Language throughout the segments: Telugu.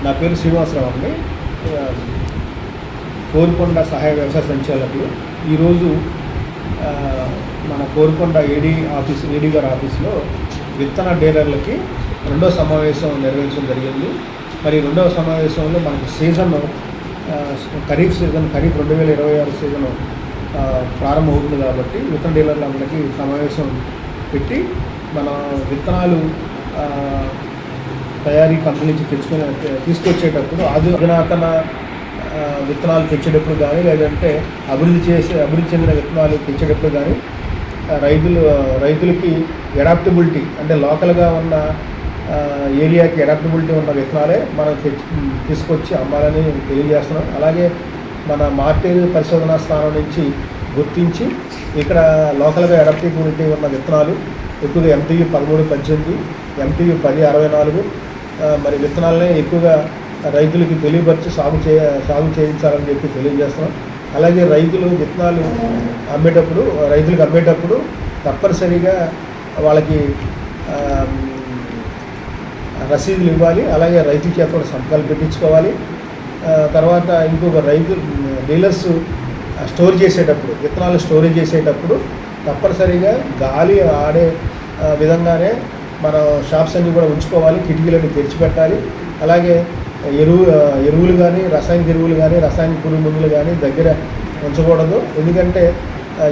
నా పేరు శ్రీనివాసరావు అండి. కోరుకొండ సహాయ వ్యవసాయ సంచాలకులు. ఈరోజు మన కోరుకొండ ఏడీ గారి ఆఫీస్లో విత్తన డీలర్లకి రెండో సమావేశం నిర్వహించడం జరిగింది. మరి రెండవ సమావేశంలో మనకి ఖరీఫ్ 2026 సీజన్ ప్రారంభమవుతుంది కాబట్టి విత్తన డీలర్లందరికీ సమావేశం పెట్టి మన విత్తనాలు తయారీ కంపెనీ నుంచి తీసుకొచ్చేటప్పుడు అధునాతన విత్తనాలు తెచ్చేటప్పుడు కానీ లేదంటే అభివృద్ధి చెందిన విత్తనాలు తెచ్చేటప్పుడు కానీ రైతులకి అడాప్టబిలిటీ అంటే లోకల్గా ఉన్న ఏరియాకి అడాప్టబిలిటీ ఉన్న విత్తనాలే మనం తీసుకొచ్చి అమ్మాలని తెలియజేస్తున్నాం. అలాగే మన మార్కెట్ పరిశోధనా స్థానం నుంచి గుర్తించి ఇక్కడ లోకల్గా అడాప్టబిలిటీ ఉన్న విత్తనాలు ఎక్కువగా MTU 1318, MTU 1064 మరి విత్తనాలనే ఎక్కువగా రైతులకి తెలియపరిచి సాగు చేయించాలని చెప్పి తెలియజేస్తున్నాం. అలాగే రైతులు విత్తనాలు అమ్మేటప్పుడు తప్పనిసరిగా వాళ్ళకి రసీదులు ఇవ్వాలి. అలాగే రైతుల చేత కూడా సంతకాలు పెట్టించుకోవాలి. తర్వాత ఇంకొక డీలర్స్ విత్తనాలు స్టోరేజ్ చేసేటప్పుడు తప్పనిసరిగా గాలి ఆడే విధంగానే మన షాప్స్ అన్నీ కూడా ఉంచుకోవాలి. కిటికీలన్నీ తెరిచిపెట్టాలి. అలాగే ఎరువులు కానీ రసాయనిక ఎరువులు కానీ రసాయనిక పురుగు మందులు కానీ దగ్గర ఉంచకూడదు. ఎందుకంటే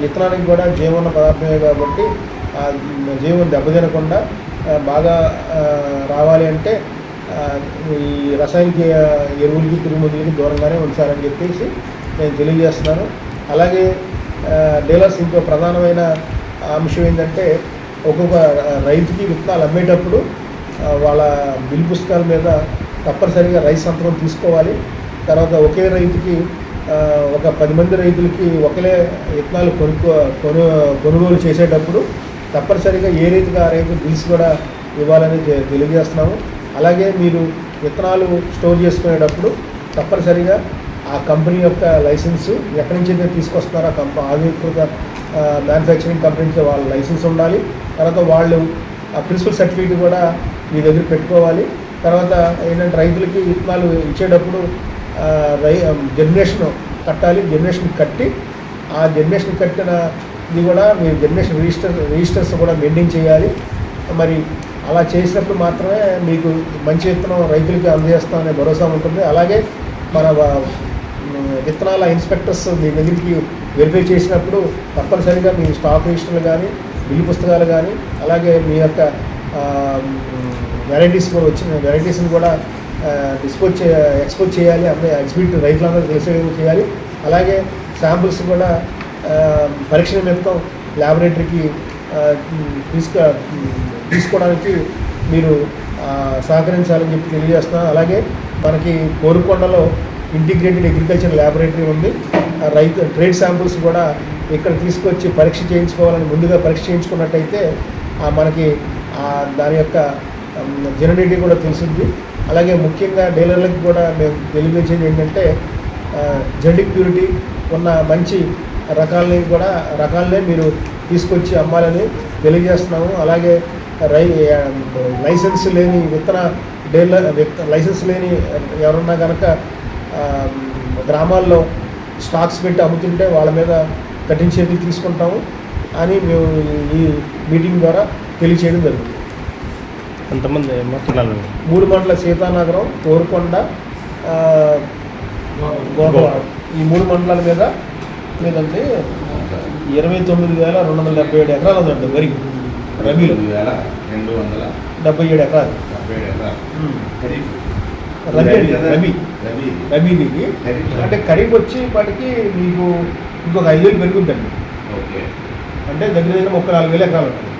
విత్తనానికి కూడా జీవన పదార్థమే కాబట్టి జీవం దెబ్బతినకుండా బాగా రావాలి అంటే ఈ రసాయనిక ఎరువులకి పురుగు మందులకి దూరంగానే ఉంచాలని చెప్పేసి నేను తెలియజేస్తున్నాను. అలాగే డీలర్స్ ఇంకో ప్రధానమైన అంశం ఏంటంటే ఒక్కొక్క రైతుకి విత్తనాలు అమ్మేటప్పుడు వాళ్ళ బిల్ పుస్తకాల మీద తప్పనిసరిగా రైతు సంతకం తీసుకోవాలి. తర్వాత ఒకే రైతుకి ఒక 10 మంది రైతులకి ఒకలే విత్తనాలు కొనుగోలు చేసేటప్పుడు తప్పనిసరిగా ఏ రైతుగా ఆ రైతు బిల్స్ కూడా ఇవ్వాలని తెలియజేస్తున్నాము. అలాగే మీరు విత్తనాలు స్టోర్ చేసుకునేటప్పుడు తప్పనిసరిగా ఆ కంపెనీ యొక్క లైసెన్సు ఎక్కడి నుంచి అయితే తీసుకొస్తున్నారో అధికృత మ్యానుఫ్యాక్చరింగ్ కంపెనీ నుంచి వాళ్ళ లైసెన్స్ ఉండాలి. తర్వాత వాళ్ళు ఆ ప్రిన్సిపల్ సర్టిఫికేట్ కూడా మీ దగ్గర పెట్టుకోవాలి. తర్వాత ఏంటంటే రైతులకి విత్తనాలు ఇచ్చేటప్పుడు జర్మినేషన్ కట్టాలి. జర్మినేషన్ కట్టి ఆ జర్మినేషన్ కట్టినది కూడా మీరు జర్మినేషన్ రిజిస్టర్స్ కూడా మెయింటైన్ చేయాలి. మరి అలా చేసినప్పుడు మాత్రమే మీకు మంచి విత్తనం రైతులకి అందజేస్తామనే భరోసా ఉంటుంది. అలాగే మన విత్తనాల ఇన్స్పెక్టర్స్ మీ దగ్గరికి వెరిఫై చేసినప్పుడు తప్పనిసరిగా మీ స్టాక్ రిజిస్టర్లు కానీ బిల్లు పుస్తకాలు కానీ అలాగే మీ యొక్క వెరైటీస్ని కూడా ఎక్స్పోజ్ చేయాలి. ఎగ్జిబిట్ రైతులందరూ తెలిసేలా చేయాలి. అలాగే శాంపుల్స్ కూడా పరీక్ష నిమిత్తం ల్యాబొరేటరీకి తీసుకోవడానికి మీరు సహకరించాలని చెప్పి తెలియజేస్తున్నాను. అలాగే మనకి కోరుకొండలో ఇంటిగ్రేటెడ్ అగ్రికల్చర్ ల్యాబొరేటరీ ఉంది. ట్రేడ్ శాంపుల్స్ కూడా ఇక్కడ తీసుకొచ్చి పరీక్ష చేయించుకోవాలని ముందుగా పరీక్ష చేయించుకున్నట్టయితే మనకి దాని యొక్క జెన్యునిటీ కూడా తెలిసింది. అలాగే ముఖ్యంగా డీలర్లకు కూడా మేము తెలియజేసేది ఏంటంటే జెనెటిక్ ప్యూరిటీ ఉన్న మంచి రకాలనే మీరు తీసుకొచ్చి అమ్మాలని తెలియజేస్తున్నాము. అలాగే లైసెన్స్ లేని లైసెన్స్ లేని ఎవరన్నా కనుక గ్రామాల్లో స్టాక్స్ పెట్టి అమ్ముతుంటే వాళ్ళ మీద కఠిన చర్యలు తీసుకుంటాము అని మేము ఈ మీటింగ్ ద్వారా తెలియచేయడం జరుగుతుంది. ఎంతమంది 3 మండల సీతానగరం, కోరుకొండ, గోకవరం ఈ 3 మండలాల మీదంటే 29,277 ఎకరాలు ఉందండి వరి రబీలో 277 ఎకరాలు రబీకి. అంటే ఖరీఫ్ వచ్చి వాటికి మీకు ఇంకొక 5,000 పెరుగుద్దండి. అంటే దగ్గర 34,000 ఎకరాలు ఉంటుంది.